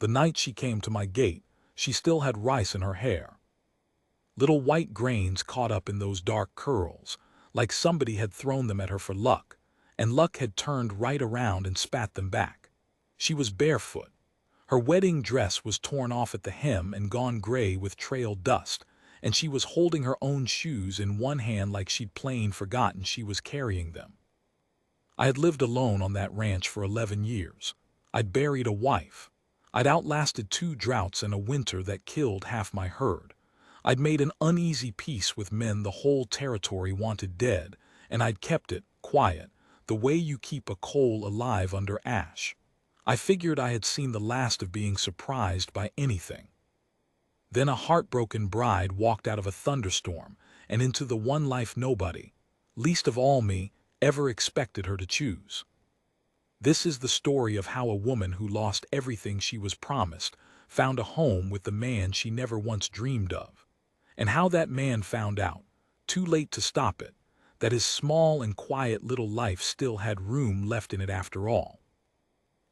The night she came to my gate, she still had rice in her hair. Little white grains caught up in those dark curls, like somebody had thrown them at her for luck, and luck had turned right around and spat them back. She was barefoot. Her wedding dress was torn off at the hem and gone gray with trail dust, and she was holding her own shoes in one hand like she'd plain forgotten she was carrying them. I had lived alone on that ranch for 11 years. I'd buried a wife. I'd outlasted 2 droughts and a winter that killed half my herd. I'd made an uneasy peace with men the whole territory wanted dead, and I'd kept it quiet, the way you keep a coal alive under ash. I figured I had seen the last of being surprised by anything. Then a heartbroken bride walked out of a thunderstorm and into the one life nobody, least of all me, ever expected her to choose. This is the story of how a woman who lost everything she was promised found a home with the man she never once dreamed of, and how that man found out, too late to stop it, that his small and quiet little life still had room left in it after all.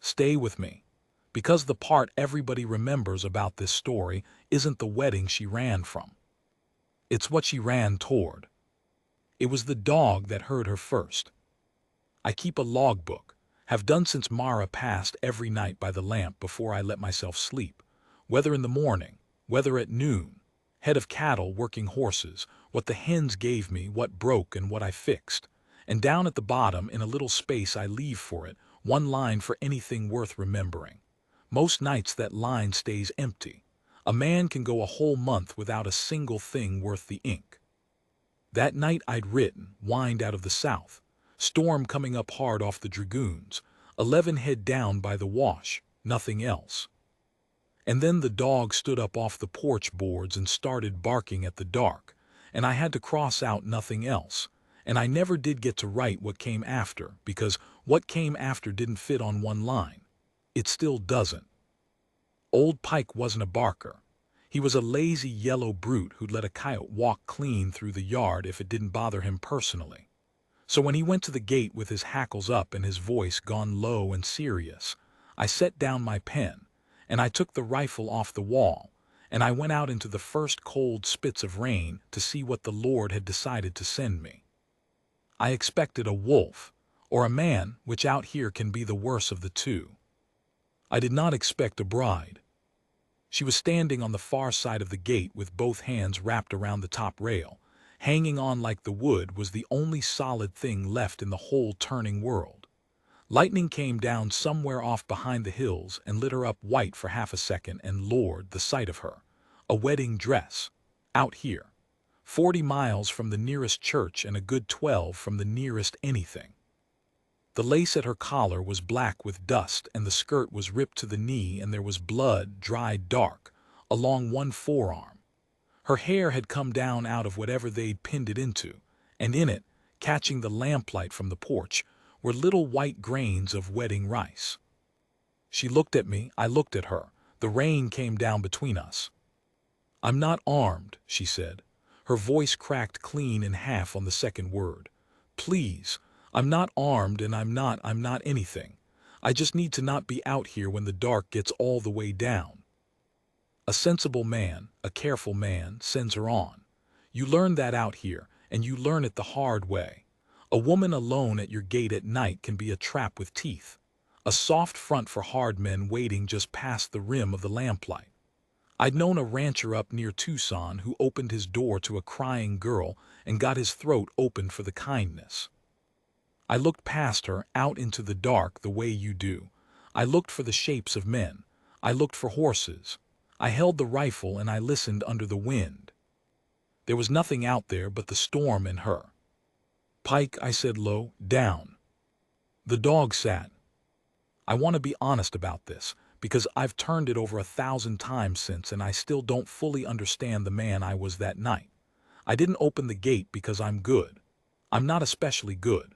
Stay with me, because the part everybody remembers about this story isn't the wedding she ran from. It's what she ran toward. It was the dog that heard her first. I keep a logbook, have done since Mara passed every night by the lamp before I let myself sleep, whether in the morning, whether at noon, head of cattle working horses, what the hens gave me, what broke and what I fixed, and down at the bottom in a little space I leave for it, one line for anything worth remembering. Most nights that line stays empty. A man can go a whole month without a single thing worth the ink. That night I'd written, wind out of the south, storm coming up hard off the dragoons, 11 head down by the wash, nothing else. And then the dog stood up off the porch boards and started barking at the dark, and I had to cross out nothing else, and I never did get to write what came after, because what came after didn't fit on one line. It still doesn't. Old Pike wasn't a barker. He was a lazy yellow brute who'd let a coyote walk clean through the yard if it didn't bother him personally. So when he went to the gate with his hackles up and his voice gone low and serious, I set down my pen, and I took the rifle off the wall, and I went out into the first cold spits of rain to see what the Lord had decided to send me. I expected a wolf, or a man, which out here can be the worse of the two. I did not expect a bride. She was standing on the far side of the gate with both hands wrapped around the top rail. Hanging on like the wood was the only solid thing left in the whole turning world. Lightning came down somewhere off behind the hills and lit her up white for half a second, and Lord, the sight of her. A wedding dress. Out here. 40 miles from the nearest church and a good 12 from the nearest anything. The lace at her collar was black with dust, and the skirt was ripped to the knee, and there was blood, dried dark, along one forearm. Her hair had come down out of whatever they'd pinned it into, and in it, catching the lamplight from the porch, were little white grains of wedding rice. She looked at me, I looked at her. The rain came down between us. "I'm not armed," she said. Her voice cracked clean in half on the second word. "Please, I'm not armed, and I'm not anything. I just need to not be out here when the dark gets all the way down." A sensible man, a careful man, sends her on. You learn that out here, and you learn it the hard way. A woman alone at your gate at night can be a trap with teeth. A soft front for hard men waiting just past the rim of the lamplight. I'd known a rancher up near Tucson who opened his door to a crying girl and got his throat opened for the kindness. I looked past her, out into the dark the way you do. I looked for the shapes of men. I looked for horses. I held the rifle and I listened under the wind. There was nothing out there but the storm and her. "Pike," I said low, "down." The dog sat. I want to be honest about this, because I've turned it over 1,000 times since, and I still don't fully understand the man I was that night. I didn't open the gate because I'm good. I'm not especially good.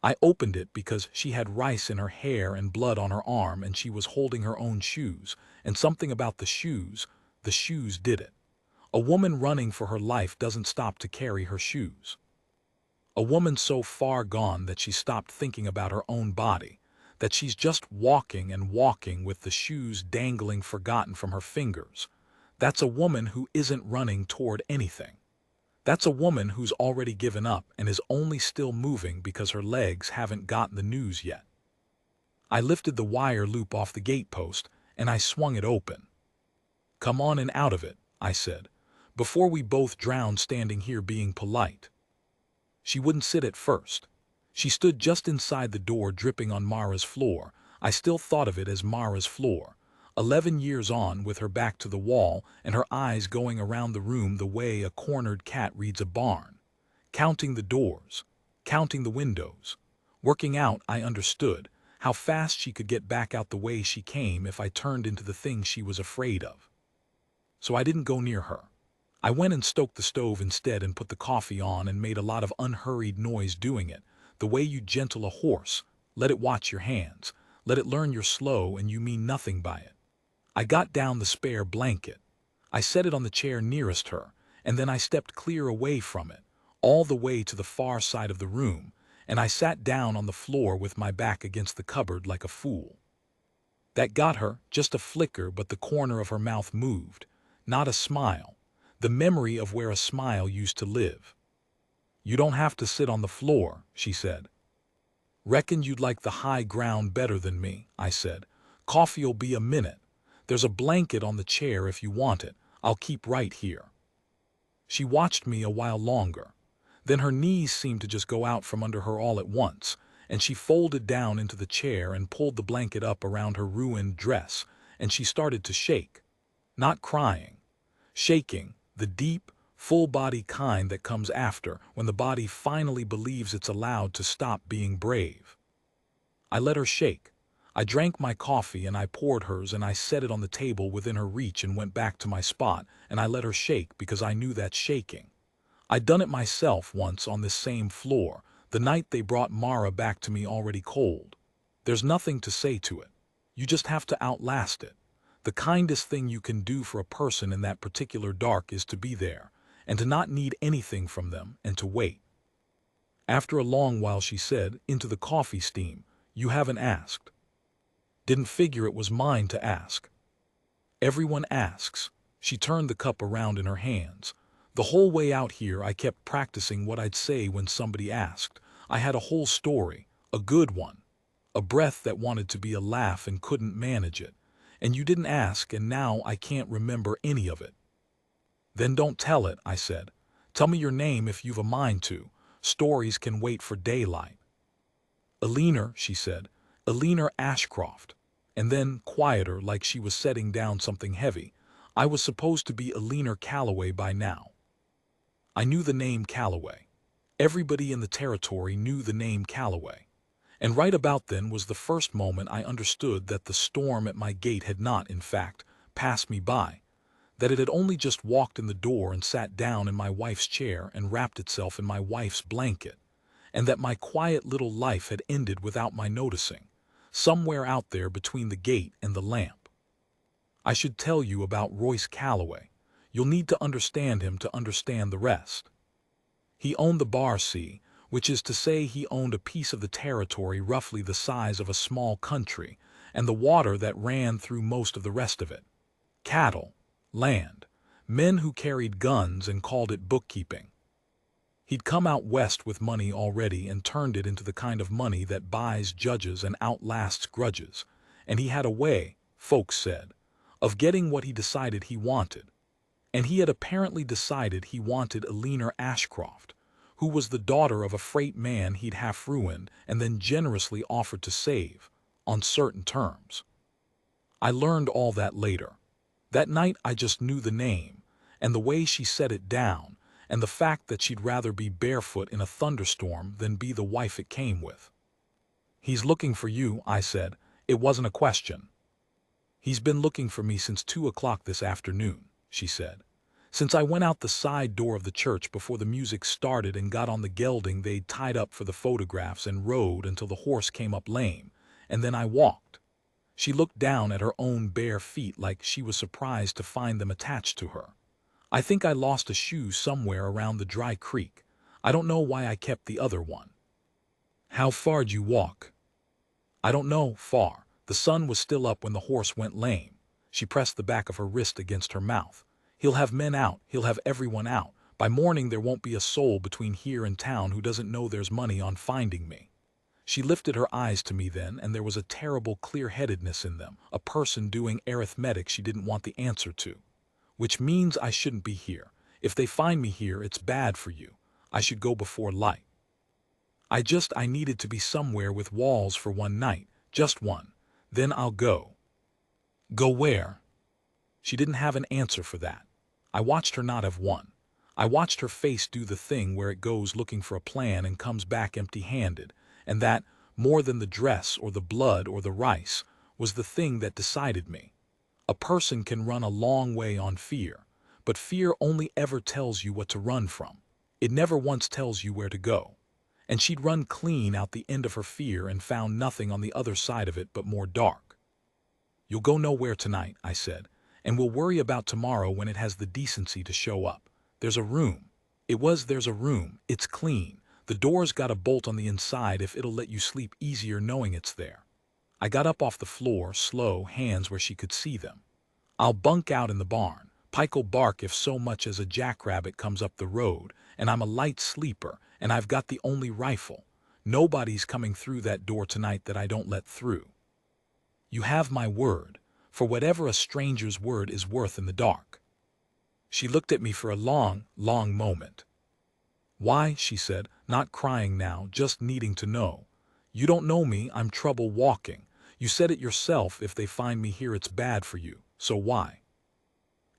I opened it because she had rice in her hair and blood on her arm, and she was holding her own shoes, and something about the shoes did it. A woman running for her life doesn't stop to carry her shoes. A woman so far gone that she stopped thinking about her own body, that she's just walking and walking with the shoes dangling forgotten from her fingers. That's a woman who isn't running toward anything. That's a woman who's already given up and is only still moving because her legs haven't gotten the news yet. I lifted the wire loop off the gatepost and I swung it open. "Come on and out of it," I said, "before we both drown standing here being polite." She wouldn't sit at first. She stood just inside the door dripping on Mara's floor. I still thought of it as Mara's floor. 11 years on, with her back to the wall and her eyes going around the room the way a cornered cat reads a barn. Counting the doors, counting the windows. Working out, I understood, how fast she could get back out the way she came if I turned into the thing she was afraid of. So I didn't go near her. I went and stoked the stove instead and put the coffee on and made a lot of unhurried noise doing it, the way you gentle a horse, let it watch your hands, let it learn you're slow and you mean nothing by it. I got down the spare blanket. I set it on the chair nearest her, and then I stepped clear away from it, all the way to the far side of the room, and I sat down on the floor with my back against the cupboard like a fool. That got her, just a flicker, but the corner of her mouth moved. Not a smile. The memory of where a smile used to live. "You don't have to sit on the floor," she said. "Reckon you'd like the high ground better than me," I said. "Coffee'll be a minute. There's a blanket on the chair if you want it. I'll keep right here." She watched me a while longer. Then her knees seemed to just go out from under her all at once, and she folded down into the chair and pulled the blanket up around her ruined dress, and she started to shake. Not crying. Shaking, the deep, full-body kind that comes after when the body finally believes it's allowed to stop being brave. I let her shake. I drank my coffee and I poured hers and I set it on the table within her reach and went back to my spot, and I let her shake because I knew that shaking. I'd done it myself once on this same floor, the night they brought Mara back to me already cold. There's nothing to say to it. You just have to outlast it. The kindest thing you can do for a person in that particular dark is to be there, and to not need anything from them, and to wait. After a long while she said, into the coffee steam, "You haven't asked." "Didn't figure it was mine to ask." "Everyone asks." She turned the cup around in her hands. "The whole way out here I kept practicing what I'd say when somebody asked. I had a whole story, a good one. A breath that wanted to be a laugh and couldn't manage it. And you didn't ask, and now I can't remember any of it." "Then don't tell it," I said. "Tell me your name if you've a mind to. Stories can wait for daylight." "Eleanor," she said. "Eleanor Ashcroft." And then, quieter, like she was setting down something heavy, "I was supposed to be Eleanor Calloway by now." I knew the name Calloway. Everybody in the territory knew the name Calloway. And right about then was the first moment I understood that the storm at my gate had not, in fact, passed me by, that it had only just walked in the door and sat down in my wife's chair and wrapped itself in my wife's blanket, and that my quiet little life had ended without my noticing, somewhere out there between the gate and the lamp. I should tell you about Royce Calloway. You'll need to understand him to understand the rest. He owned the bar, see, which is to say he owned a piece of the territory roughly the size of a small country, and the water that ran through most of the rest of it. Cattle, land, men who carried guns and called it bookkeeping. He'd come out west with money already and turned it into the kind of money that buys judges and outlasts grudges, and he had a way, folks said, of getting what he decided he wanted. And he had apparently decided he wanted Eleanor Ashcroft, who was the daughter of a freight man he'd half ruined and then generously offered to save, on certain terms. I learned all that later. That night I just knew the name, and the way she set it down, and the fact that she'd rather be barefoot in a thunderstorm than be the wife it came with. "He's looking for you," I said. It wasn't a question. "He's been looking for me since 2 o'clock this afternoon," she said. "Since I went out the side door of the church before the music started and got on the gelding they'd tied up for the photographs and rode until the horse came up lame, and then I walked." She looked down at her own bare feet like she was surprised to find them attached to her. "I think I lost a shoe somewhere around the dry creek. I don't know why I kept the other one." "How far'd you walk?" I don't know, far. The sun was still up when the horse went lame. She pressed the back of her wrist against her mouth. He'll have men out, he'll have everyone out. By morning there won't be a soul between here and town who doesn't know there's money on finding me. She lifted her eyes to me then, and there was a terrible clear-headedness in them, a person doing arithmetic she didn't want the answer to. Which means I shouldn't be here. If they find me here, it's bad for you. I should go before light. I needed to be somewhere with walls for one night, just one. Then I'll go. Go where? She didn't have an answer for that. I watched her not have one. I watched her face do the thing where it goes looking for a plan and comes back empty-handed, and that, more than the dress or the blood or the rice, was the thing that decided me. A person can run a long way on fear, but fear only ever tells you what to run from. It never once tells you where to go. And she'd run clean out the end of her fear and found nothing on the other side of it but more dark. You'll go nowhere tonight, I said, and we'll worry about tomorrow when it has the decency to show up. There's a room. There's a room. It's clean. The door's got a bolt on the inside if it'll let you sleep easier knowing it's there. I got up off the floor, slow, hands where she could see them. I'll bunk out in the barn. Pike'll bark if so much as a jackrabbit comes up the road, and I'm a light sleeper, and I've got the only rifle. Nobody's coming through that door tonight that I don't let through. You have my word, for whatever a stranger's word is worth in the dark. She looked at me for a long, long moment. Why, she said, not crying now, just needing to know. You don't know me, I'm trouble walking. You said it yourself, if they find me here it's bad for you, so why?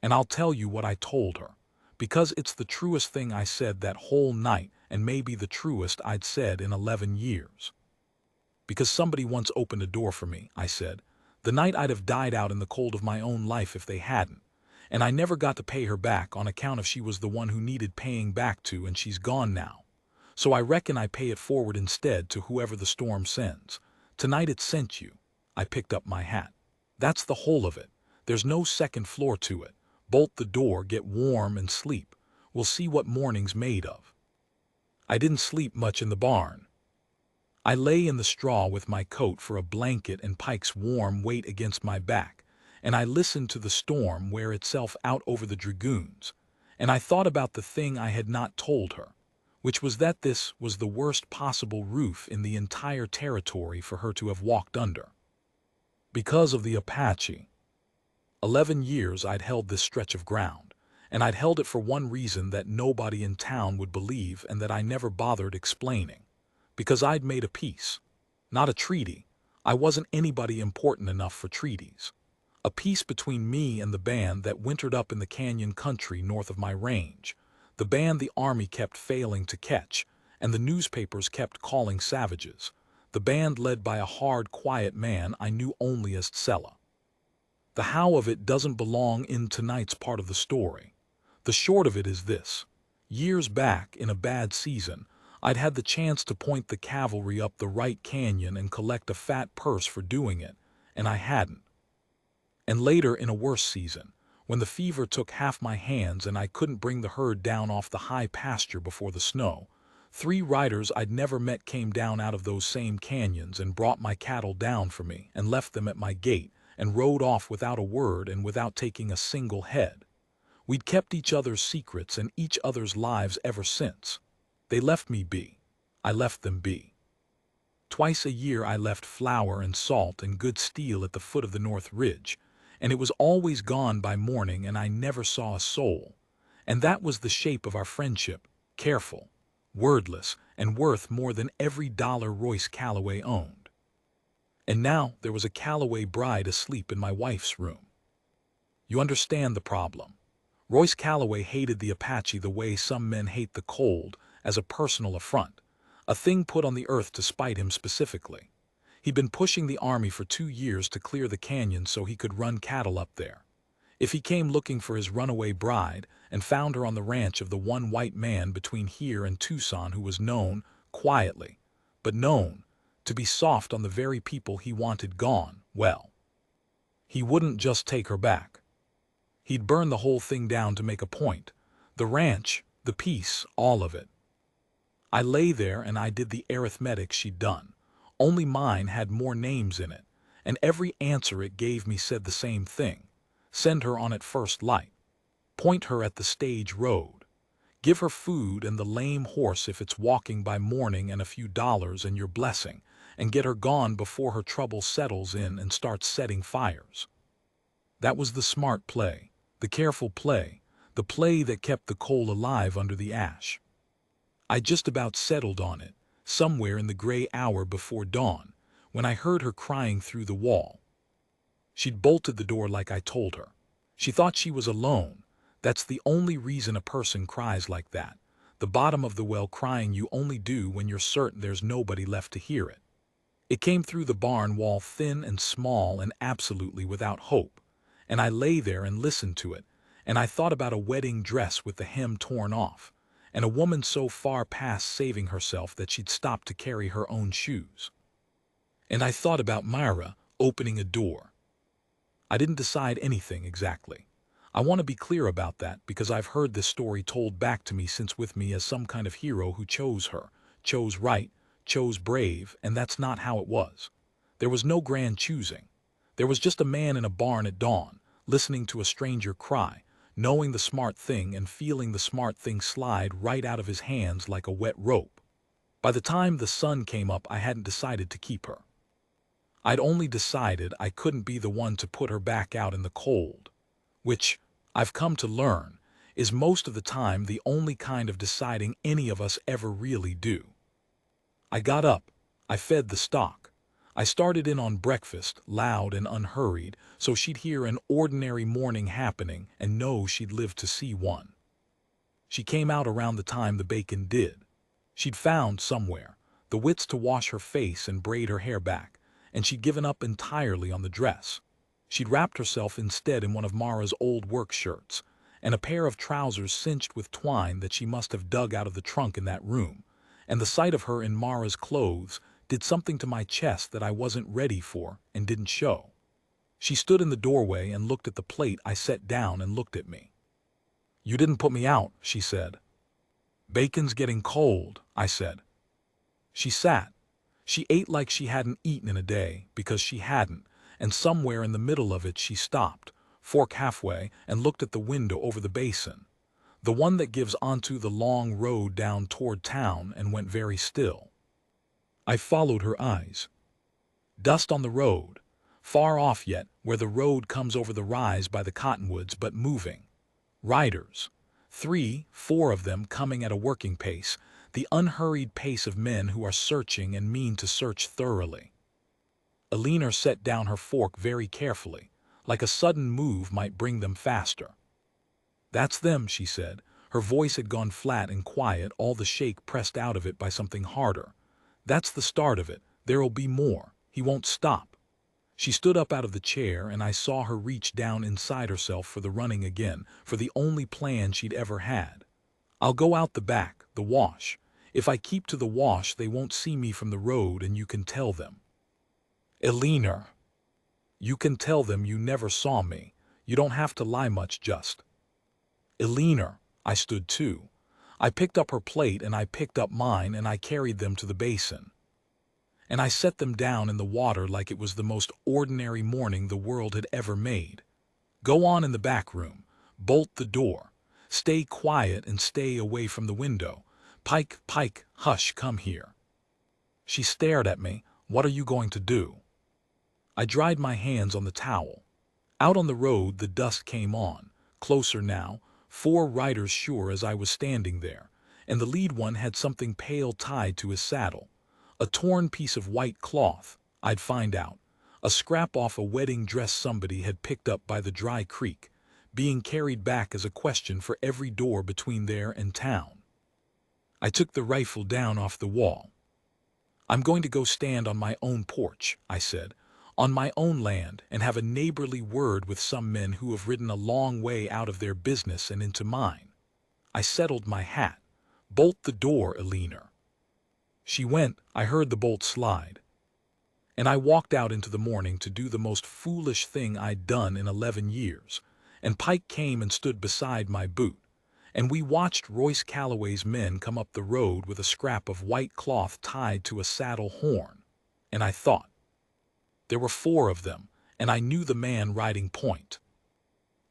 And I'll tell you what I told her, because it's the truest thing I said that whole night, and maybe the truest I'd said in 11 years. Because somebody once opened a door for me, I said, the night I'd have died out in the cold of my own life if they hadn't, and I never got to pay her back on account of she was the one who needed paying back to, and she's gone now. So I reckon I pay it forward instead to whoever the storm sends. Tonight it sent you. I picked up my hat. That's the whole of it. There's no second floor to it. Bolt the door, get warm, and sleep. We'll see what morning's made of. I didn't sleep much in the barn. I lay in the straw with my coat for a blanket and Pike's warm weight against my back, and I listened to the storm wear itself out over the dragoons, and I thought about the thing I had not told her, which was that this was the worst possible roof in the entire territory for her to have walked under. Because of the Apache. 11 years I'd held this stretch of ground, and I'd held it for one reason that nobody in town would believe and that I never bothered explaining. Because I'd made a peace. Not a treaty. I wasn't anybody important enough for treaties. A peace between me and the band that wintered up in the canyon country north of my range. The band the army kept failing to catch, and the newspapers kept calling savages. The band led by a hard, quiet man I knew only as Tsella. The how of it doesn't belong in tonight's part of the story. The short of it is this. Years back, in a bad season, I'd had the chance to point the cavalry up the right canyon and collect a fat purse for doing it, and I hadn't. And later, in a worse season, when the fever took half my hands and I couldn't bring the herd down off the high pasture before the snow, 3 riders I'd never met came down out of those same canyons and brought my cattle down for me and left them at my gate and rode off without a word and without taking a single head. We'd kept each other's secrets and each other's lives ever since. They left me be. I left them be. Twice a year I left flour and salt and good steel at the foot of the North Ridge, and it was always gone by morning and I never saw a soul. And that was the shape of our friendship, careful, wordless, and worth more than every dollar Royce Calloway owned. And now there was a Calloway bride asleep in my wife's room. You understand the problem. Royce Calloway hated the Apache the way some men hate the cold, as a personal affront, a thing put on the earth to spite him specifically. He'd been pushing the army for 2 years to clear the canyon so he could run cattle up there. If he came looking for his runaway bride and found her on the ranch of the one white man between here and Tucson who was known, quietly, but known, to be soft on the very people he wanted gone, well, he wouldn't just take her back. He'd burn the whole thing down to make a point. The ranch, the peace, all of it. I lay there and I did the arithmetic she'd done. Only mine had more names in it, and every answer it gave me said the same thing. Send her on at first light. Point her at the stage road. Give her food and the lame horse if it's walking by morning and a few dollars and your blessing, and get her gone before her trouble settles in and starts setting fires. That was the smart play, the careful play, the play that kept the coal alive under the ash. I just about settled on it, somewhere in the gray hour before dawn, when I heard her crying through the wall. She'd bolted the door like I told her. She thought she was alone. That's the only reason a person cries like that. The bottom of the well crying you only do when you're certain there's nobody left to hear it. It came through the barn wall thin and small and absolutely without hope, and I lay there and listened to it, and I thought about a wedding dress with the hem torn off, and a woman so far past saving herself that she'd stop to carry her own shoes. And I thought about Myra opening a door. I didn't decide anything exactly. I want to be clear about that because I've heard this story told back to me since with me as some kind of hero who chose her, chose right, chose brave, and that's not how it was. There was no grand choosing. There was just a man in a barn at dawn, listening to a stranger cry, knowing the smart thing and feeling the smart thing slide right out of his hands like a wet rope. By the time the sun came up, I hadn't decided to keep her. I'd only decided I couldn't be the one to put her back out in the cold, which, I've come to learn, is most of the time the only kind of deciding any of us ever really do. I got up. I fed the stock. I started in on breakfast, loud and unhurried, so she'd hear an ordinary morning happening and know she'd live to see one. She came out around the time the bacon did. She'd found, somewhere, the wits to wash her face and braid her hair back, and she'd given up entirely on the dress. She'd wrapped herself instead in one of Mara's old work shirts, and a pair of trousers cinched with twine that she must have dug out of the trunk in that room, and the sight of her in Mara's clothes did something to my chest that I wasn't ready for and didn't show. She stood in the doorway and looked at the plate I set down and looked at me. "You didn't put me out," she said. "Bacon's getting cold," I said. She sat. She ate like she hadn't eaten in a day, because she hadn't, and somewhere in the middle of it she stopped, fork halfway, and looked at the window over the basin, the one that gives onto the long road down toward town, and went very still. I followed her eyes. Dust on the road, far off yet, where the road comes over the rise by the cottonwoods, but moving. Riders, 3, 4 of them coming at a working pace, the unhurried pace of men who are searching and mean to search thoroughly. Eleanor set down her fork very carefully, like a sudden move might bring them faster. "That's them," she said. Her voice had gone flat and quiet, all the shake pressed out of it by something harder. "That's the start of it. There'll be more. He won't stop." She stood up out of the chair, and I saw her reach down inside herself for the running again, for the only plan she'd ever had. "I'll go out the back, the wash. If I keep to the wash, they won't see me from the road, and you can tell them." "Eleanor, you can tell them you never saw me. You don't have to lie much, just." "Eleanor," I stood too. I picked up her plate and I picked up mine and I carried them to the basin. And I set them down in the water like it was the most ordinary morning the world had ever made. "Go on in the back room. Bolt the door. Stay quiet and stay away from the window. Pike, Pike, hush, come here." She stared at me. "What are you going to do?" I dried my hands on the towel. Out on the road the dust came on, closer now, 4 riders sure as I was standing there, and the lead one had something pale tied to his saddle. A torn piece of white cloth, I'd find out, a scrap off a wedding dress somebody had picked up by the dry creek, being carried back as a question for every door between there and town. I took the rifle down off the wall. "I'm going to go stand on my own porch," I said, "on my own land, and have a neighborly word with some men who have ridden a long way out of their business and into mine." I settled my hat. "Bolt the door, Eleanor." She went. I heard the bolt slide. And I walked out into the morning to do the most foolish thing I'd done in 11 years, and Pike came and stood beside my boot, and we watched Royce Calloway's men come up the road with a scrap of white cloth tied to a saddle horn. And I thought. There were 4 of them, and I knew the man riding point.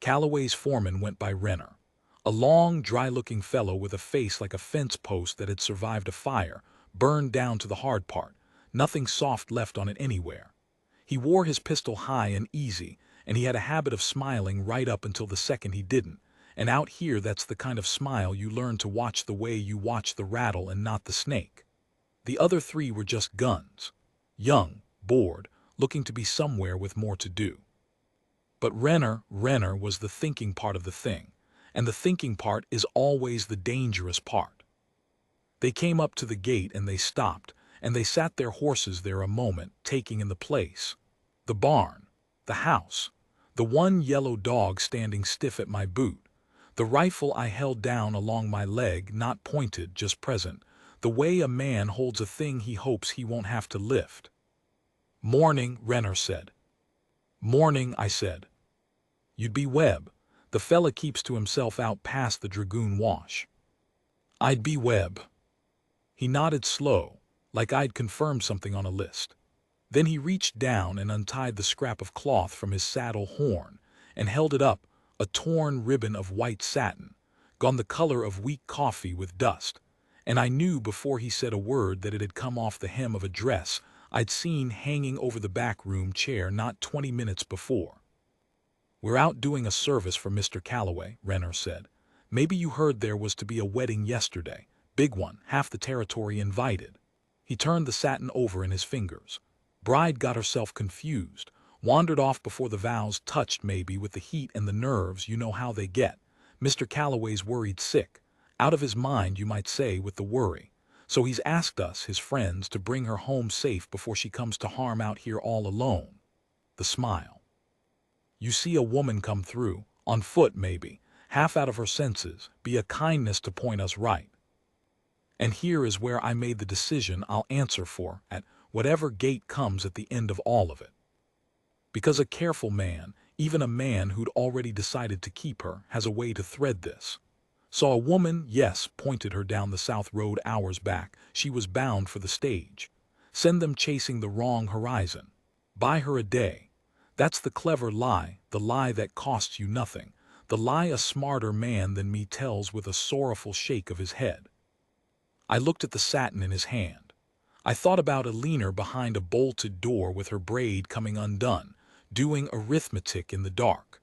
Calloway's foreman went by Renner. A long, dry-looking fellow with a face like a fence post that had survived a fire, burned down to the hard part, nothing soft left on it anywhere. He wore his pistol high and easy, and he had a habit of smiling right up until the second he didn't. And out here, that's the kind of smile you learn to watch the way you watch the rattle and not the snake. The other 3 were just guns. Young, bored, looking to be somewhere with more to do. But Renner was the thinking part of the thing, and the thinking part is always the dangerous part. They came up to the gate and they stopped, and they sat their horses there a moment, taking in the place. The barn, the house, the one yellow dog standing stiff at my boot, the rifle I held down along my leg, not pointed, just present, the way a man holds a thing he hopes he won't have to lift. "Morning," Renner said. "Morning," I said. "You'd be Webb. The fella keeps to himself out past the Dragoon Wash." "I'd be Webb." He nodded slow, like I'd confirmed something on a list. Then he reached down and untied the scrap of cloth from his saddle horn and held it up, a torn ribbon of white satin, gone the color of weak coffee with dust, and I knew before he said a word that it had come off the hem of a dress I'd seen hanging over the back room chair not 20 minutes before. "We're out doing a service for Mr. Calloway," Renner said. "Maybe you heard there was to be a wedding yesterday. Big one, half the territory invited." He turned the satin over in his fingers. "Bride got herself confused, wandered off before the vows touched, maybe with the heat and the nerves, you know how they get. Mr. Calloway's worried sick, out of his mind you might say with the worry. So he's asked us, his friends, to bring her home safe before she comes to harm out here all alone." The smile. "You see a woman come through, on foot maybe, half out of her senses, be a kindness to point us right. And here is where I made the decision I'll answer for, at whatever gate comes at the end of all of it. Because a careful man, even a man who'd already decided to keep her, has a way to thread this. Saw a woman, yes, pointed her down the South Road hours back, she was bound for the stage. Send them chasing the wrong horizon. Buy her a day. That's the clever lie, the lie that costs you nothing, the lie a smarter man than me tells with a sorrowful shake of his head." I looked at the satin in his hand. I thought about a leaner behind a bolted door with her braid coming undone, doing arithmetic in the dark.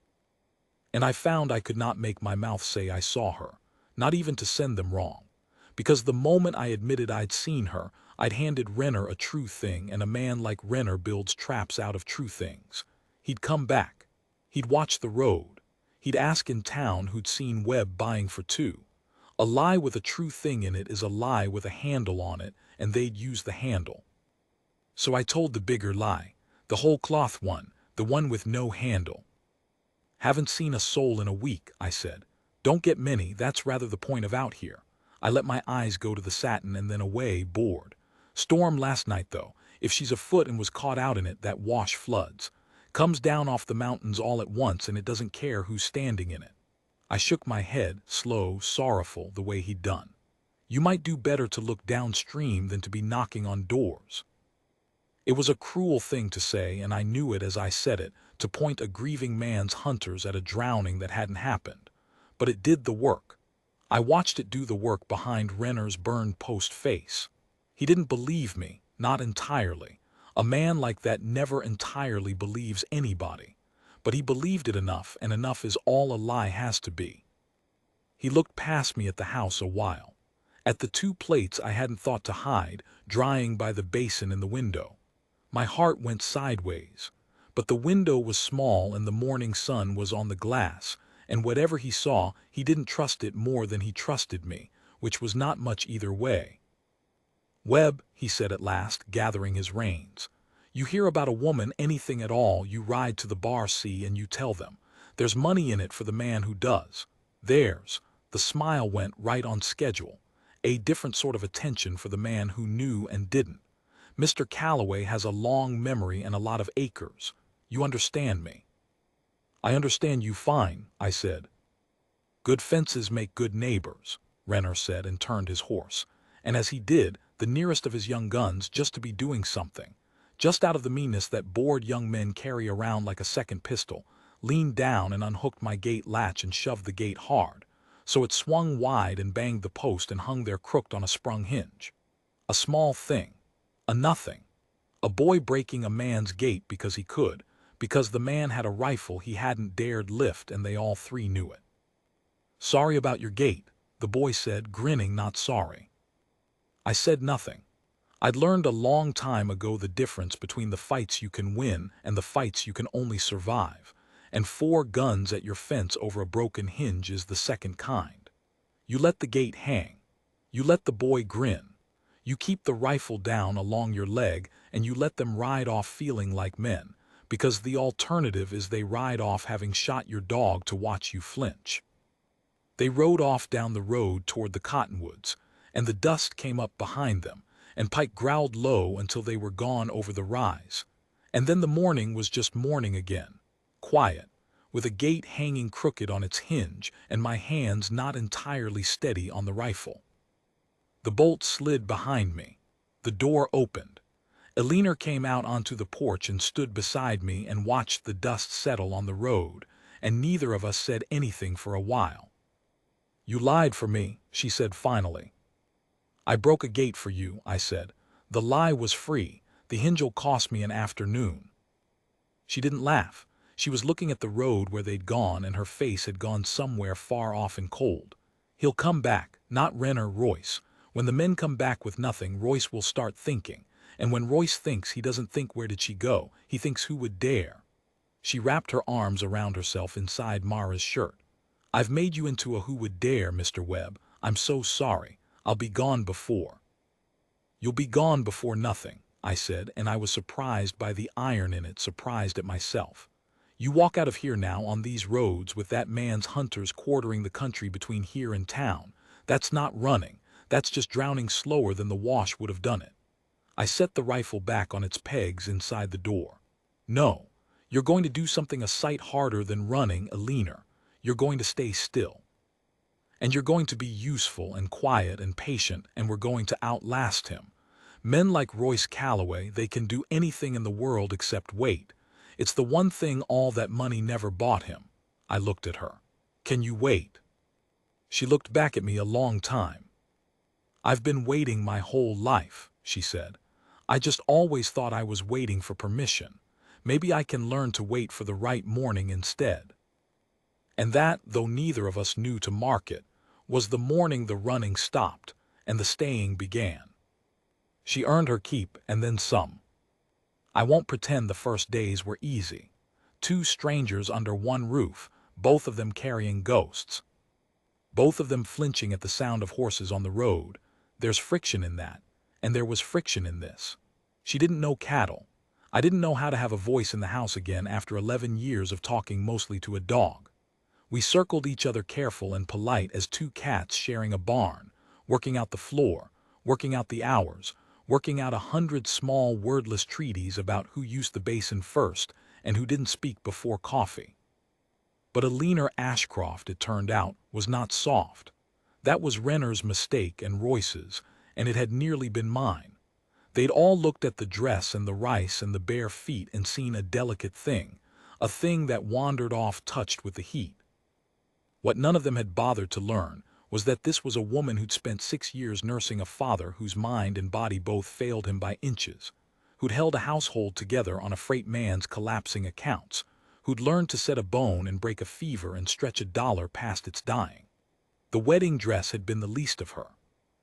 And I found I could not make my mouth say I saw her, not even to send them wrong. Because the moment I admitted I'd seen her, I'd handed Renner a true thing, and a man like Renner builds traps out of true things. He'd come back. He'd watch the road. He'd ask in town who'd seen Webb buying for 2. A lie with a true thing in it is a lie with a handle on it, and they'd use the handle. So I told the bigger lie, the whole cloth one, the one with no handle. "Haven't seen a soul in a week," I said. "Don't get many, that's rather the point of out here." I let my eyes go to the satin and then away, bored. "Storm last night, though. If she's afoot and was caught out in it, that wash floods. Comes down off the mountains all at once, and it doesn't care who's standing in it." I shook my head, slow, sorrowful, the way he'd done. "You might do better to look downstream than to be knocking on doors." It was a cruel thing to say, and I knew it as I said it, to point a grieving man's hunters at a drowning that hadn't happened. But it did the work. I watched it do the work behind Renner's burned post face. He didn't believe me, not entirely. A man like that never entirely believes anybody. But he believed it enough, and enough is all a lie has to be. He looked past me at the house a while. At the 2 plates I hadn't thought to hide, drying by the basin in the window. My heart went sideways. But the window was small and the morning sun was on the glass, and whatever he saw, he didn't trust it more than he trusted me, which was not much either way. "Webb," he said at last, gathering his reins, "you hear about a woman, anything at all, you ride to the bar, see, and you tell them. There's money in it for the man who does. There's," the smile went right on schedule, "a different sort of attention for the man who knew and didn't. Mr. Calloway has a long memory and a lot of acres. You understand me?" "I understand you fine," I said. "Good fences make good neighbors," Renner said, and turned his horse. And as he did, the nearest of his young guns, just to be doing something. just out of the meanness that bored young men carry around like a second pistol, leaned down and unhooked my gate latch and shoved the gate hard, so it swung wide and banged the post and hung there crooked on a sprung hinge. A small thing. A nothing. A boy breaking a man's gate because he could, because the man had a rifle he hadn't dared lift, and they all three knew it. "Sorry about your gate," the boy said, grinning, "not sorry." I said nothing. I'd learned a long time ago the difference between the fights you can win and the fights you can only survive, and 4 guns at your fence over a broken hinge is the second kind. You let the gate hang. You let the boy grin. You keep the rifle down along your leg, and you let them ride off feeling like men, because the alternative is they ride off having shot your dog to watch you flinch. They rode off down the road toward the cottonwoods, and the dust came up behind them, and Pike growled low until they were gone over the rise. And then the morning was just morning again, quiet, with a gate hanging crooked on its hinge and my hands not entirely steady on the rifle. The bolt slid behind me. The door opened. Eleanor came out onto the porch and stood beside me and watched the dust settle on the road, and neither of us said anything for a while. "You lied for me," she said finally. "I broke a gate for you," I said. "The lie was free. The hinge'll cost me an afternoon." She didn't laugh. She was looking at the road where they'd gone, and her face had gone somewhere far off and cold. "He'll come back, not Renner, Royce. When the men come back with nothing, Royce will start thinking. And when Royce thinks, he doesn't think where did she go, he thinks who would dare." She wrapped her arms around herself inside Mara's shirt. "I've made you into a who would dare, Mr. Webb. I'm so sorry. I'll be gone before." "You'll be gone before nothing," I said, and I was surprised by the iron in it, surprised at myself. "You walk out of here now on these roads with that man's hunters quartering the country between here and town. That's not running. That's just drowning slower than the wash would have done it." I set the rifle back on its pegs inside the door. "No, you're going to do something a sight harder than running, Eleanor. You're going to stay still. And you're going to be useful and quiet and patient, and we're going to outlast him. Men like Royce Calloway, they can do anything in the world except wait. It's the one thing all that money never bought him." I looked at her. "Can you wait?" She looked back at me a long time. "I've been waiting my whole life," she said. "I just always thought I was waiting for permission. Maybe I can learn to wait for the right morning instead." And that, though neither of us knew to mark it, was the morning the running stopped and the staying began. She earned her keep and then some. I won't pretend the first days were easy. 2 strangers under one roof, both of them carrying ghosts. Both of them flinching at the sound of horses on the road. There's friction in that, and there was friction in this. She didn't know cattle. I didn't know how to have a voice in the house again after 11 years of talking mostly to a dog. We circled each other careful and polite as 2 cats sharing a barn, working out the floor, working out the hours, working out 100 small wordless treaties about who used the basin first and who didn't speak before coffee. But Eleanor Ashcroft, it turned out, was not soft. That was Renner's mistake and Royce's, and it had nearly been mine. They'd all looked at the dress and the rice and the bare feet and seen a delicate thing, a thing that wandered off touched with the heat. What none of them had bothered to learn was that this was a woman who'd spent 6 years nursing a father whose mind and body both failed him by inches, who'd held a household together on a freight man's collapsing accounts, who'd learned to set a bone and break a fever and stretch a dollar past its dying. The wedding dress had been the least of her.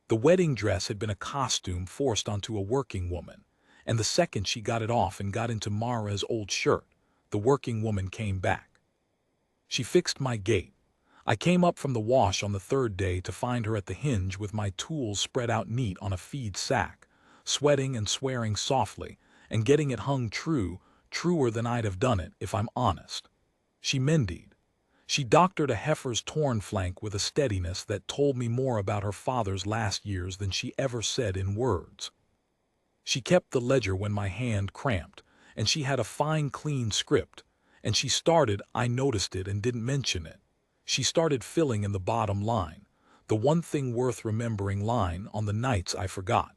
The wedding dress had been a costume forced onto a working woman, and the second she got it off and got into Mara's old shirt, the working woman came back. She fixed my gate. I came up from the wash on the 3rd day to find her at the hinge with my tools spread out neat on a feed sack, sweating and swearing softly, and getting it hung true, truer than I'd have done it, if I'm honest. She mended. She doctored a heifer's torn flank with a steadiness that told me more about her father's last years than she ever said in words. She kept the ledger when my hand cramped, and she had a fine, clean script, and she started, I noticed it and didn't mention it. She started filling in the bottom line, the one thing worth remembering line on the nights I forgot.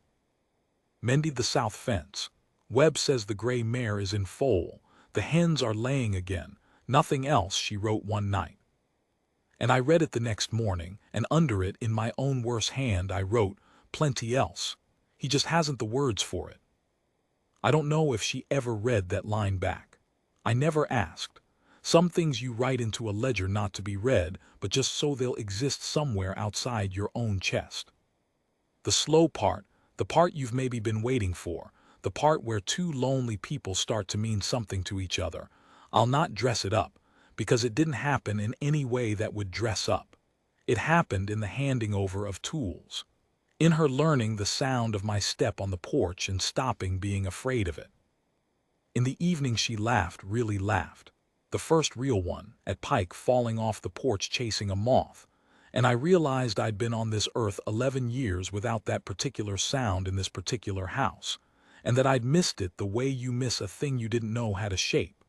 Mended the south fence. Webb says the gray mare is in foal. The hens are laying again. Nothing else, she wrote one night. And I read it the next morning, and under it, in my own worse hand, I wrote, plenty else. He just hasn't the words for it. I don't know if she ever read that line back. I never asked. Some things you write into a ledger not to be read, but just so they'll exist somewhere outside your own chest. The slow part, the part you've maybe been waiting for, the part where two lonely people start to mean something to each other. I'll not dress it up, because it didn't happen in any way that would dress up. It happened in the handing over of tools. In her learning the sound of my step on the porch and stopping being afraid of it. In the evening she laughed, really laughed. The first real one, at Pike falling off the porch chasing a moth. And I realized I'd been on this earth 11 years without that particular sound in this particular house, and that I'd missed it the way you miss a thing you didn't know had a shape.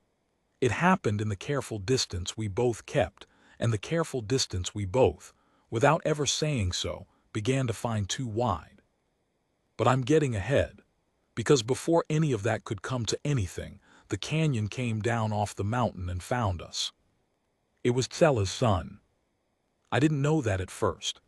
It happened in the careful distance we both kept, and the careful distance we both, without ever saying so, began to find too wide. But I'm getting ahead, because before any of that could come to anything, the canyon came down off the mountain and found us. It was Tsella's son. I didn't know that at first.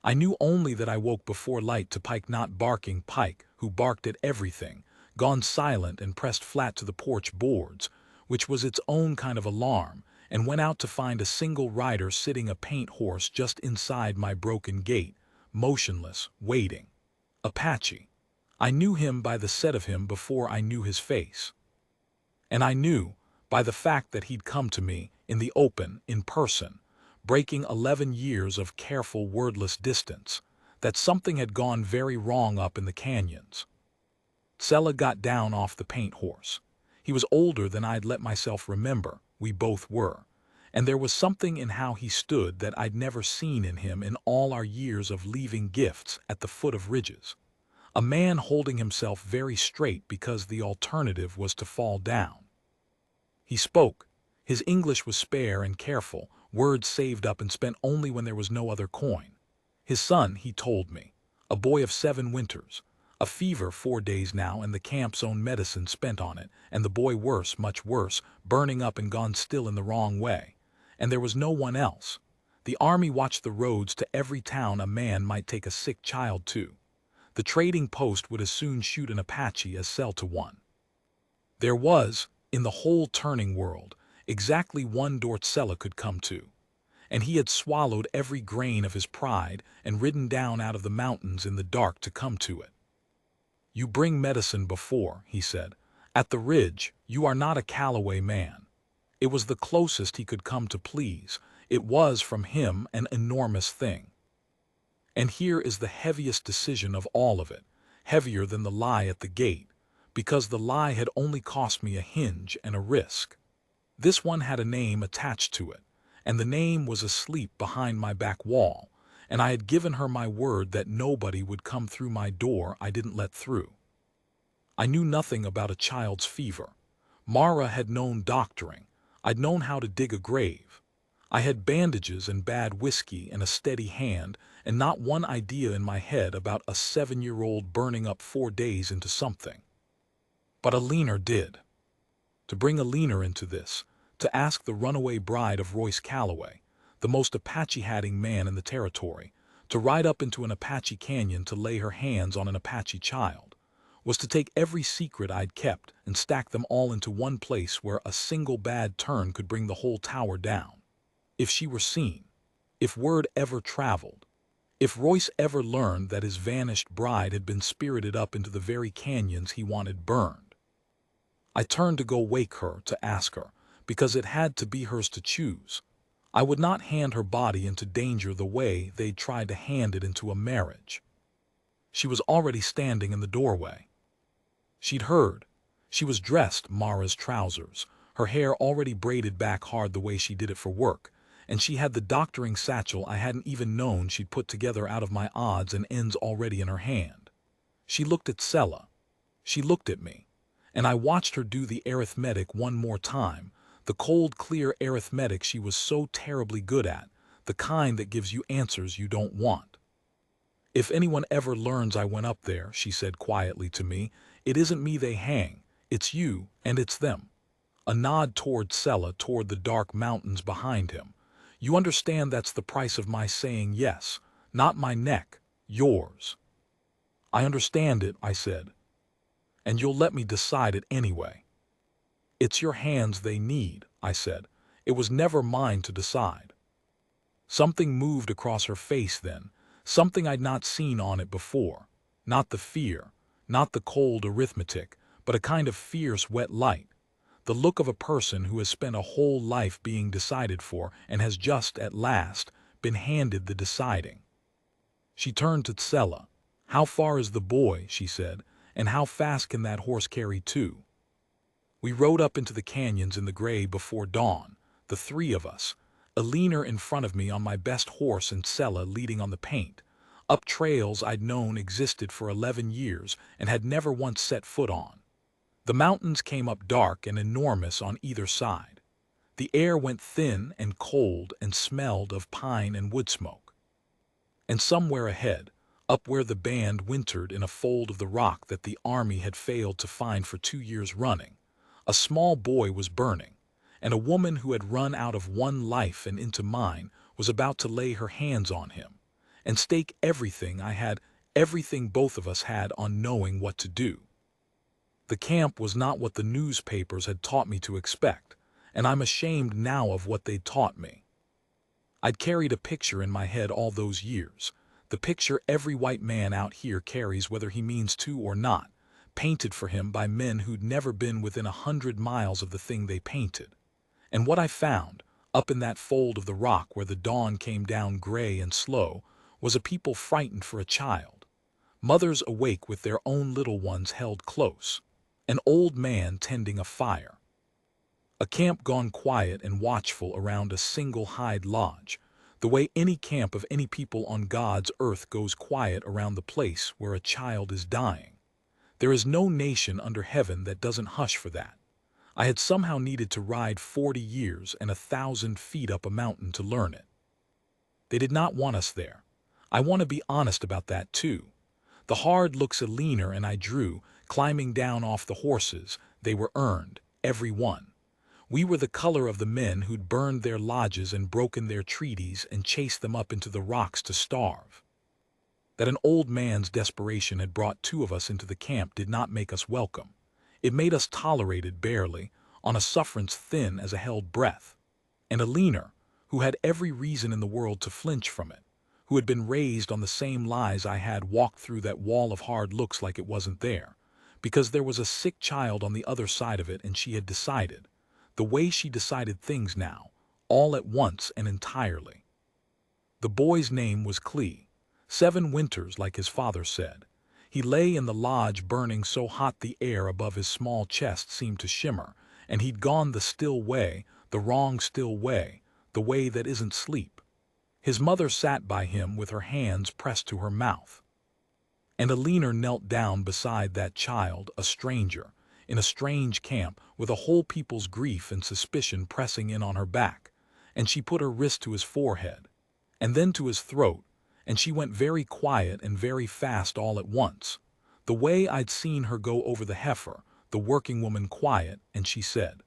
I knew only that I woke before light to Pike not barking, Pike, who barked at everything, gone silent and pressed flat to the porch boards, which was its own kind of alarm, and went out to find a single rider sitting a paint horse just inside my broken gate, motionless, waiting. Apache. I knew him by the set of him before I knew his face. And I knew, by the fact that he'd come to me, in the open, in person, breaking 11 years of careful, wordless distance, that something had gone very wrong up in the canyons. Tsella got down off the paint horse. He was older than I'd let myself remember, we both were, and there was something in how he stood that I'd never seen in him in all our years of leaving gifts at the foot of ridges. A man holding himself very straight because the alternative was to fall down. He spoke. His English was spare and careful, words saved up and spent only when there was no other coin. His son, he told me, a boy of 7 winters, a fever 4 days now and the camp's own medicine spent on it, and the boy worse, much worse, burning up and gone still in the wrong way. And there was no one else. The army watched the roads to every town a man might take a sick child to. The trading post would as soon shoot an Apache as sell to one. There was, in the whole turning world, exactly one door Tsella could come to, and he had swallowed every grain of his pride and ridden down out of the mountains in the dark to come to it. You bring medicine before, he said. At the ridge, you are not a Callaway man. It was the closest he could come to please. It was, from him, an enormous thing. And here is the heaviest decision of all of it, heavier than the lie at the gate, because the lie had only cost me a hinge and a risk. This one had a name attached to it, and the name was asleep behind my back wall, and I had given her my word that nobody would come through my door I didn't let through. I knew nothing about a child's fever. Mara had known doctoring. I'd known how to dig a grave. I had bandages and bad whiskey and a steady hand, and not one idea in my head about a 7-year-old burning up 4 days into something. But a leaner did. To bring a leaner into this, to ask the runaway bride of Royce Callaway, the most Apache-hatting man in the territory, to ride up into an Apache canyon to lay her hands on an Apache child, was to take every secret I'd kept and stack them all into one place where a single bad turn could bring the whole tower down. If she were seen, if word ever traveled, if Royce ever learned that his vanished bride had been spirited up into the very canyons he wanted burned. I turned to go wake her, to ask her, because it had to be hers to choose. I would not hand her body into danger the way they'd tried to hand it into a marriage. She was already standing in the doorway. She'd heard. She was dressed, Mara's trousers, her hair already braided back hard the way she did it for work, and she had the doctoring satchel I hadn't even known she'd put together out of my odds and ends already in her hand. She looked at Tsella. She looked at me, and I watched her do the arithmetic one more time, the cold, clear arithmetic she was so terribly good at, the kind that gives you answers you don't want. If anyone ever learns I went up there, she said quietly to me, it isn't me they hang, It's you, and it's them. A nod toward Sella, toward the dark mountains behind him. You understand that's the price of my saying yes, not my neck, yours. I understand it, I said. And you'll let me decide it anyway. It's your hands they need, I said. It was never mine to decide. Something moved across her face then, something I'd not seen on it before. Not the fear, not the cold arithmetic, but a kind of fierce wet light. The look of a person who has spent a whole life being decided for and has just, at last, been handed the deciding. She turned to Tsella. How far is the boy, she said, and how fast can that horse carry two? We rode up into the canyons in the gray before dawn, the three of us, Alina in front of me on my best horse and Tsella leading on the paint, up trails I'd known existed for 11 years and had never once set foot on. The mountains came up dark and enormous on either side. The air went thin and cold and smelled of pine and wood smoke. And somewhere ahead, up where the band wintered in a fold of the rock that the army had failed to find for 2 years running, a small boy was burning, and a woman who had run out of one life and into mine was about to lay her hands on him and stake everything I had, everything both of us had, on knowing what to do. The camp was not what the newspapers had taught me to expect, and I'm ashamed now of what they'd taught me. I'd carried a picture in my head all those years, the picture every white man out here carries whether he means to or not, painted for him by men who'd never been within 100 miles of the thing they painted. And what I found, up in that fold of the rock where the dawn came down gray and slow, was a people frightened for a child, mothers awake with their own little ones held close, an old man tending a fire. A camp gone quiet and watchful around a single hide lodge, the way any camp of any people on God's earth goes quiet around the place where a child is dying. There is no nation under heaven that doesn't hush for that. I had somehow needed to ride 40 years and 1,000 feet up a mountain to learn it. They did not want us there. I want to be honest about that too. The hard looks Alina and I drew, climbing down off the horses, they were earned, every one. We were the color of the men who'd burned their lodges and broken their treaties and chased them up into the rocks to starve. That an old man's desperation had brought 2 of us into the camp did not make us welcome. It made us tolerated barely, on a sufferance thin as a held breath. And Alina, who had every reason in the world to flinch from it, who had been raised on the same lies I had, walked through that wall of hard looks like it wasn't there, because there was a sick child on the other side of it, and she had decided, the way she decided things now, all at once and entirely. The boy's name was Clee. 7 winters, like his father said. He lay in the lodge burning so hot the air above his small chest seemed to shimmer, and he'd gone the still way, the wrong still way, the way that isn't sleep. His mother sat by him with her hands pressed to her mouth. And Alina knelt down beside that child, a stranger, in a strange camp, with a whole people's grief and suspicion pressing in on her back, and she put her wrist to his forehead, and then to his throat, and she went very quiet and very fast all at once, the way I'd seen her go over the heifer, the working woman, quiet, and she said,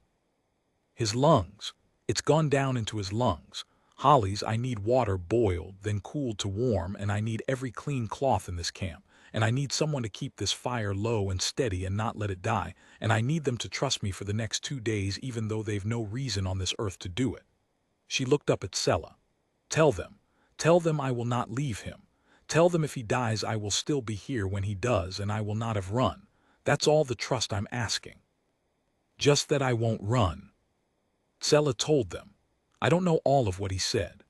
"His lungs, it's gone down into his lungs. Hollies, I need water boiled, then cooled to warm, and I need every clean cloth in this camp, and I need someone to keep this fire low and steady and not let it die, and I need them to trust me for the next 2 days even though they've no reason on this earth to do it." She looked up at Sella. Tell them I will not leave him. Tell them if he dies I will still be here when he does, and I will not have run. That's all the trust I'm asking. Just that I won't run." Sella told them. I don't know all of what he said,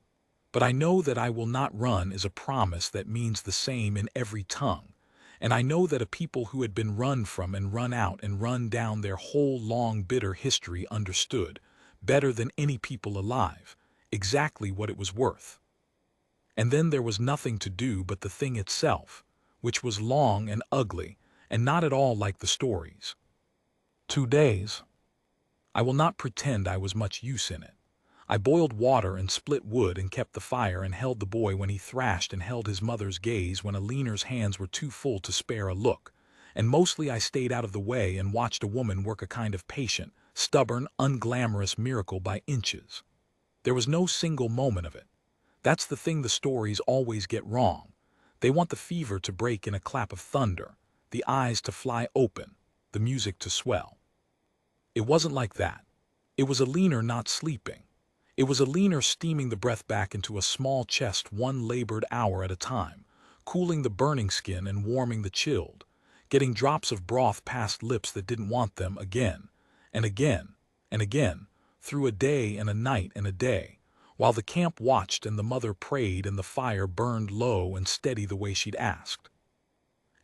but I know that I will not run is a promise that means the same in every tongue, and I know that a people who had been run from and run out and run down their whole long bitter history understood, better than any people alive, exactly what it was worth. And then there was nothing to do but the thing itself, which was long and ugly, and not at all like the stories. 2 days. I will not pretend I was much use in it. I boiled water and split wood and kept the fire and held the boy when he thrashed and held his mother's gaze when Alina's hands were too full to spare a look, and mostly I stayed out of the way and watched a woman work a kind of patient, stubborn, unglamorous miracle by inches. There was no single moment of it. That's the thing the stories always get wrong. They want the fever to break in a clap of thunder, the eyes to fly open, the music to swell. It wasn't like that. It was a leaner not sleeping. It was a leaner steaming the breath back into a small chest one labored hour at a time, cooling the burning skin and warming the chilled, getting drops of broth past lips that didn't want them again, and again, and again, through a day and a night and a day, while the camp watched and the mother prayed and the fire burned low and steady the way she'd asked.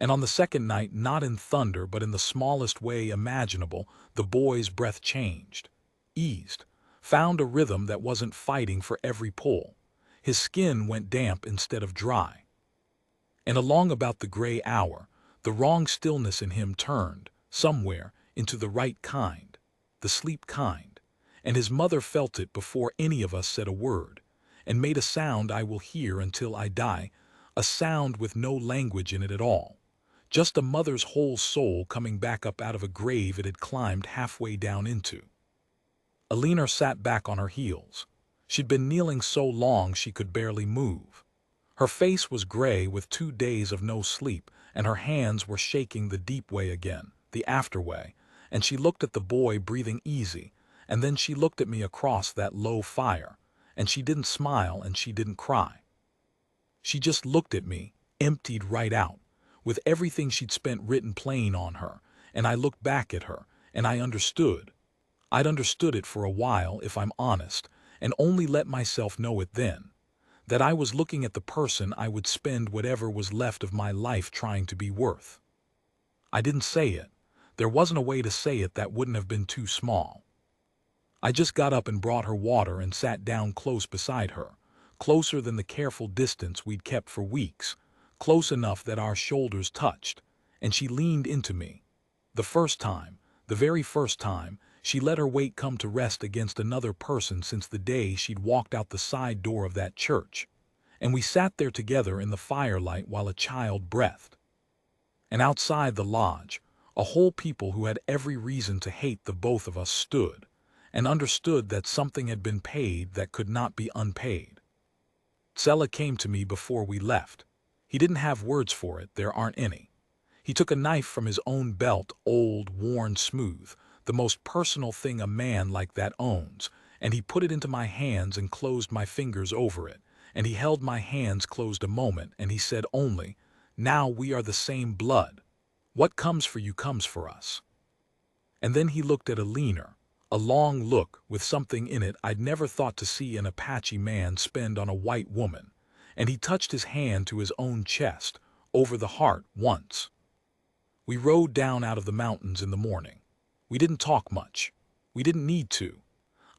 And on the second night, not in thunder but in the smallest way imaginable, the boy's breath changed, eased, found a rhythm that wasn't fighting for every pull. His skin went damp instead of dry. And along about the gray hour, the wrong stillness in him turned, somewhere, into the right kind, the sleep kind, and his mother felt it before any of us said a word, and made a sound I will hear until I die, a sound with no language in it at all, just a mother's whole soul coming back up out of a grave it had climbed halfway down into. Alina sat back on her heels. She'd been kneeling so long she could barely move. Her face was gray with 2 days of no sleep, and her hands were shaking the deep way again, the after way, and she looked at the boy breathing easy, and then she looked at me across that low fire, and she didn't smile and she didn't cry. She just looked at me, emptied right out, with everything she'd spent written plain on her, and I looked back at her, and I understood. I'd understood it for a while, if I'm honest, and only let myself know it then, that I was looking at the person I would spend whatever was left of my life trying to be worth. I didn't say it. There wasn't a way to say it that wouldn't have been too small. I just got up and brought her water and sat down close beside her, closer than the careful distance we'd kept for weeks, close enough that our shoulders touched, and she leaned into me. The first time, the very first time, she let her weight come to rest against another person since the day she'd walked out the side door of that church, and we sat there together in the firelight while a child breathed. And outside the lodge, a whole people who had every reason to hate the both of us stood, and understood that something had been paid that could not be unpaid. Tsela came to me before we left. He didn't have words for it, there aren't any. He took a knife from his own belt, old, worn smooth, the most personal thing a man like that owns, and he put it into my hands and closed my fingers over it, and he held my hands closed a moment, and he said only, "Now we are the same blood. What comes for you comes for us." And then he looked at Alina, a long look with something in it I'd never thought to see an Apache man spend on a white woman, and he touched his hand to his own chest, over the heart once. We rode down out of the mountains in the morning. We didn't talk much. We didn't need to.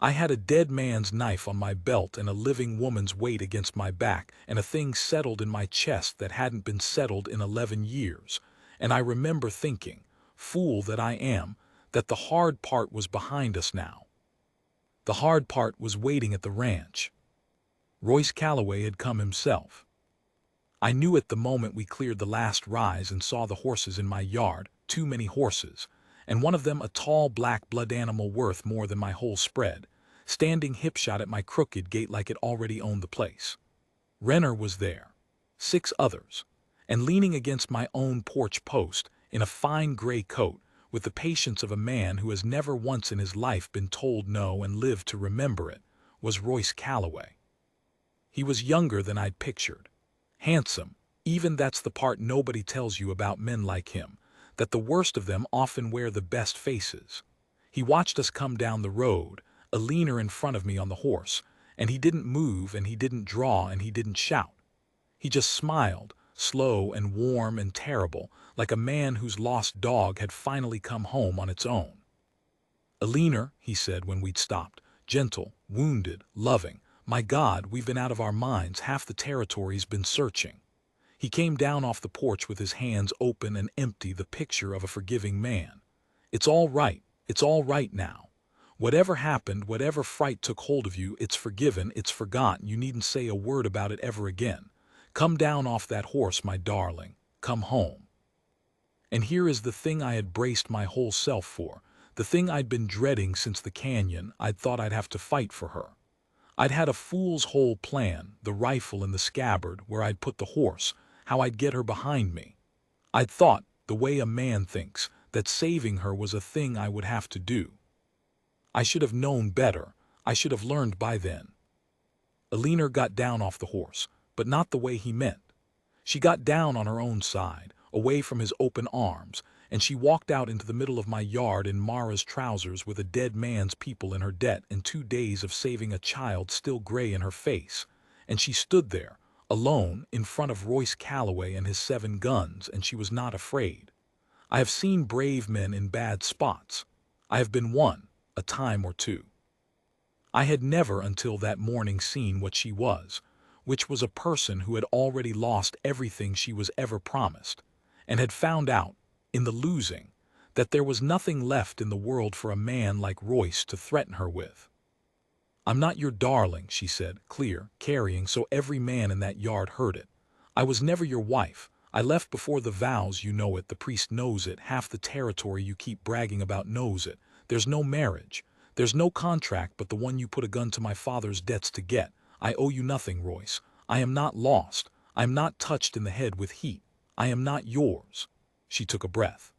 I had a dead man's knife on my belt and a living woman's weight against my back, and a thing settled in my chest that hadn't been settled in 11 years, and I remember thinking, fool that I am, that the hard part was behind us now. The hard part was waiting at the ranch. Royce Calloway had come himself. I knew it the moment we cleared the last rise and saw the horses in my yard, too many horses, and one of them a tall black blood animal worth more than my whole spread, standing hip-shot at my crooked gate like it already owned the place. Renner was there, 6 others, and leaning against my own porch post, in a fine gray coat, with the patience of a man who has never once in his life been told no and lived to remember it, was Royce Calloway. He was younger than I'd pictured. Handsome, even that's the part nobody tells you about men like him, that the worst of them often wear the best faces. He watched us come down the road, Alina in front of me on the horse, and he didn't move and he didn't draw and he didn't shout. He just smiled, slow and warm and terrible, like a man whose lost dog had finally come home on its own. "Alina," he said when we'd stopped, gentle, wounded, loving, "My God, we've been out of our minds, half the territory's been searching." He came down off the porch with his hands open and empty, the picture of a forgiving man. It's all right now. Whatever happened, whatever fright took hold of you, it's forgiven, it's forgotten, you needn't say a word about it ever again. Come down off that horse, my darling, come home." And here is the thing I had braced my whole self for, the thing I'd been dreading since the canyon. I'd thought I'd have to fight for her. I'd had a fool's whole plan, the rifle in the scabbard, where I'd put the horse, how I'd get her behind me. I'd thought, the way a man thinks, that saving her was a thing I would have to do. I should have known better. I should have learned by then. Eleanor got down off the horse, but not the way he meant. She got down on her own side, away from his open arms, and she walked out into the middle of my yard in Mara's trousers with a dead man's people in her debt and 2 days of saving a child still gray in her face. And she stood there, alone, in front of Royce Calloway and his 7 guns, and she was not afraid. I have seen brave men in bad spots. I have been one, a time or two. I had never until that morning seen what she was, which was a person who had already lost everything she was ever promised, and had found out, in the losing, that there was nothing left in the world for a man like Royce to threaten her with. "I'm not your darling," she said, clear, carrying so every man in that yard heard it. "I was never your wife. I left before the vows, you know it, the priest knows it, half the territory you keep bragging about knows it. There's no marriage. There's no contract but the one you put a gun to my father's debts to get. I owe you nothing, Royce. I am not lost. I am not touched in the head with heat. I am not yours." She took a breath.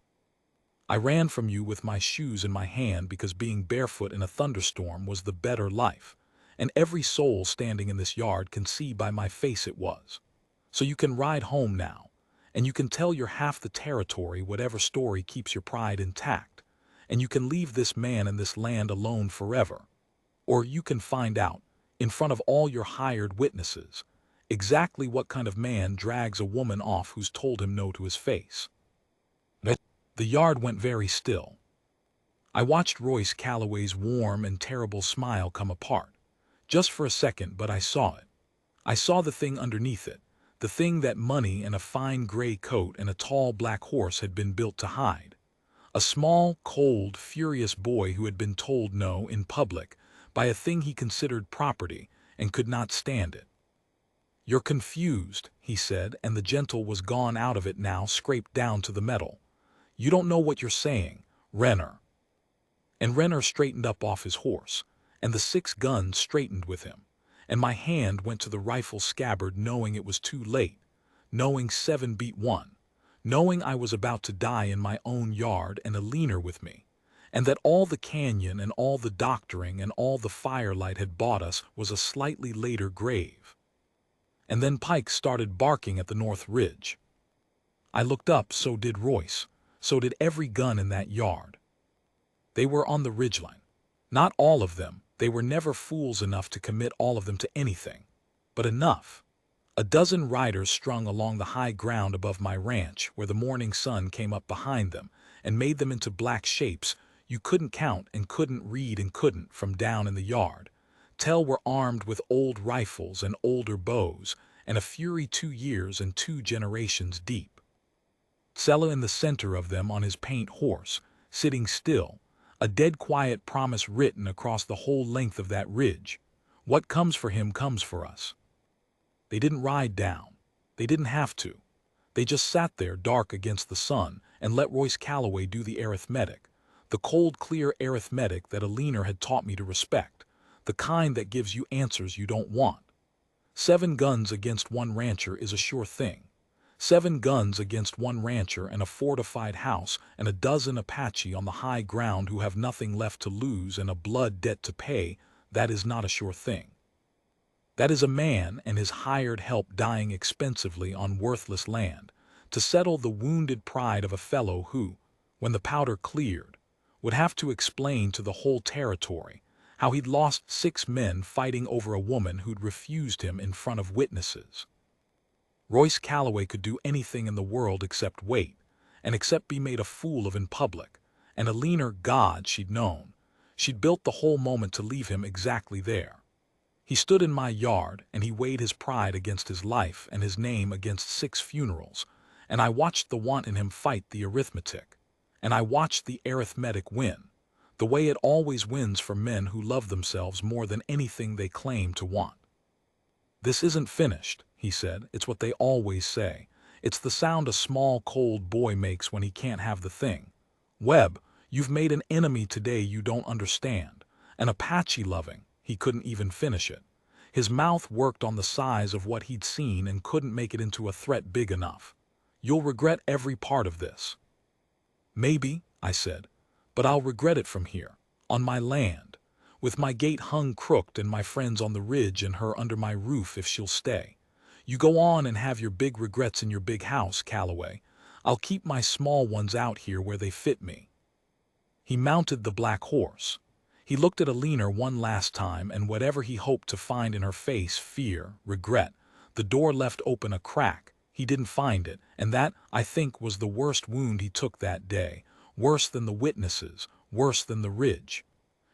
"I ran from you with my shoes in my hand because being barefoot in a thunderstorm was the better life, and every soul standing in this yard can see by my face it was. So you can ride home now, and you can tell you're half the territory, whatever story keeps your pride intact, and you can leave this man and this land alone forever. Or you can find out, in front of all your hired witnesses, exactly what kind of man drags a woman off who's told him no to his face." The yard went very still. I watched Royce Calloway's warm and terrible smile come apart, just for a second, but I saw it. I saw the thing underneath it, the thing that money and a fine gray coat and a tall black horse had been built to hide. A small, cold, furious boy who had been told no in public by a thing he considered property and could not stand it. "You're confused," he said, and the gentle was gone out of it now, scraped down to the metal. "You don't know what you're saying, Renner." And Renner straightened up off his horse, and the 6 guns straightened with him, and my hand went to the rifle scabbard, knowing it was too late, knowing 7 beat 1, knowing I was about to die in my own yard and Eleanor with me, and that all the canyon and all the doctoring and all the firelight had bought us was a slightly later grave. And then Pike started barking at the north ridge. I looked up, so did Royce, so did every gun in that yard. They were on the ridgeline. Not all of them, they were never fools enough to commit all of them to anything, but enough. A dozen riders strung along the high ground above my ranch, where the morning sun came up behind them and made them into black shapes you couldn't count and couldn't read and couldn't, from down in the yard, tell were armed with old rifles and older bows and a fury 2 years and 2 generations deep. Sella in the center of them on his paint horse, sitting still, a dead quiet promise written across the whole length of that ridge. What comes for him comes for us. They didn't ride down. They didn't have to. They just sat there dark against the sun and let Royce Calloway do the arithmetic, the cold, clear arithmetic that Eleanor had taught me to respect, the kind that gives you answers you don't want. 7 guns against 1 rancher is a sure thing. 7 guns against 1 rancher and a fortified house and a dozen Apache on the high ground who have nothing left to lose and a blood debt to pay, that is not a sure thing. That is a man and his hired help dying expensively on worthless land to settle the wounded pride of a fellow who, when the powder cleared, would have to explain to the whole territory how he'd lost 6 men fighting over a woman who'd refused him in front of witnesses. Royce Calloway could do anything in the world except wait, and except be made a fool of in public, and Eleanor, God, she'd known. She'd built the whole moment to leave him exactly there. He stood in my yard, and he weighed his pride against his life and his name against 6 funerals, and I watched the want in him fight the arithmetic, and I watched the arithmetic win, the way it always wins for men who love themselves more than anything they claim to want. "This isn't finished," he said. "It's what they always say. It's the sound a small, cold boy makes when he can't have the thing. Webb, you've made an enemy today you don't understand. An Apache loving, he couldn't even finish it. His mouth worked on the size of what he'd seen and couldn't make it into a threat big enough. You'll regret every part of this. Maybe, I said, but I'll regret it from here, on my land, with my gate hung crooked and my friends on the ridge and her under my roof if she'll stay. You go on and have your big regrets in your big house, Calloway. I'll keep my small ones out here where they fit me. He mounted the black horse. He looked at Alina one last time, and whatever he hoped to find in her face, fear, regret, the door left open a crack. He didn't find it, and that, I think, was the worst wound he took that day, worse than the witnesses, worse than the ridge.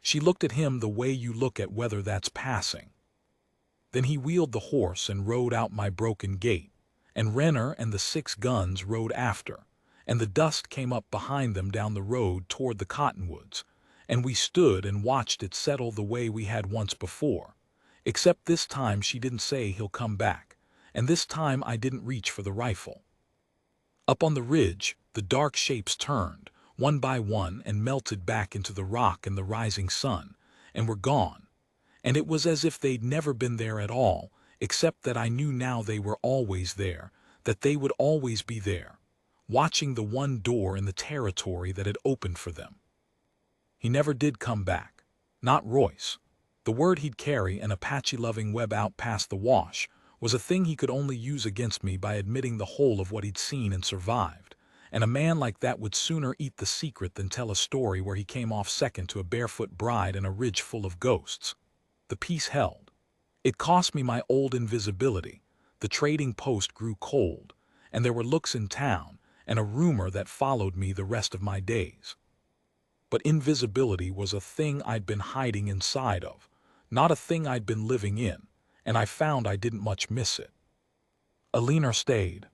She looked at him the way you look at weather that's passing. Then he wheeled the horse and rode out my broken gate, and Renner and the 6 guns rode after, and the dust came up behind them down the road toward the cottonwoods, and we stood and watched it settle the way we had once before, except this time she didn't say he'll come back, and this time I didn't reach for the rifle. Up on the ridge, the dark shapes turned, one by one, and melted back into the rock and the rising sun, and were gone. And it was as if they'd never been there at all, except that I knew now they were always there, that they would always be there, watching the one door in the territory that had opened for them. He never did come back. Not Royce. The word he'd carry, an Apache-loving Webb out past the wash, was a thing he could only use against me by admitting the whole of what he'd seen and survived. And a man like that would sooner eat the secret than tell a story where he came off second to a barefoot bride in a ridge full of ghosts. The peace held. It cost me my old invisibility. The trading post grew cold, and there were looks in town, and a rumor that followed me the rest of my days. But invisibility was a thing I'd been hiding inside of, not a thing I'd been living in, and I found I didn't much miss it. Alina stayed.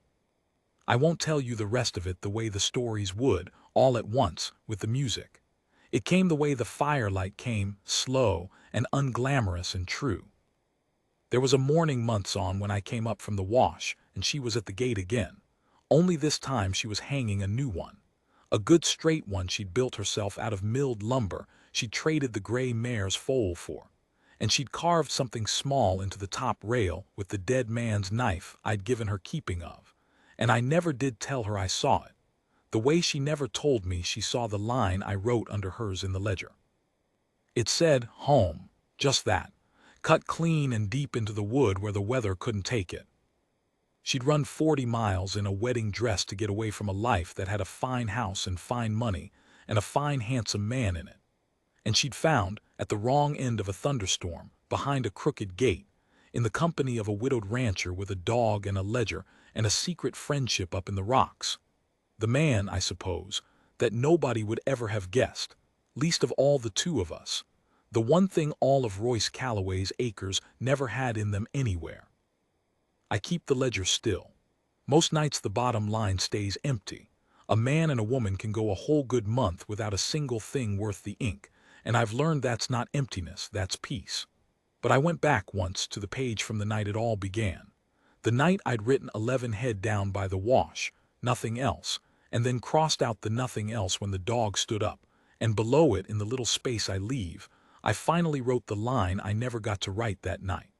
I won't tell you the rest of it the way the stories would, all at once, with the music. It came the way the firelight came, slow and unglamorous and true. There was a morning months on when I came up from the wash, and she was at the gate again. Only this time she was hanging a new one. A good straight one she'd built herself out of milled lumber she'd traded the gray mare's foal for. And she'd carved something small into the top rail with the dead man's knife I'd given her keeping of. And I never did tell her I saw it, the way she never told me she saw the line I wrote under hers in the ledger. It said, "Home," just that, cut clean and deep into the wood where the weather couldn't take it. She'd run 40 miles in a wedding dress to get away from a life that had a fine house and fine money and a fine handsome man in it. And she'd found, at the wrong end of a thunderstorm, behind a crooked gate, in the company of a widowed rancher with a dog and a ledger and a secret friendship up in the rocks, the man, I suppose, that nobody would ever have guessed, least of all the 2 of us, the one thing all of Royce Calloway's acres never had in them anywhere. I keep the ledger still. Most nights the bottom line stays empty. A man and a woman can go a whole good month without a single thing worth the ink, and I've learned that's not emptiness, that's peace. But I went back once to the page from the night it all began. The night I'd written 11 head down by the wash, nothing else, and then crossed out the nothing else when the dog stood up, and below it in the little space I leave, I finally wrote the line I never got to write that night.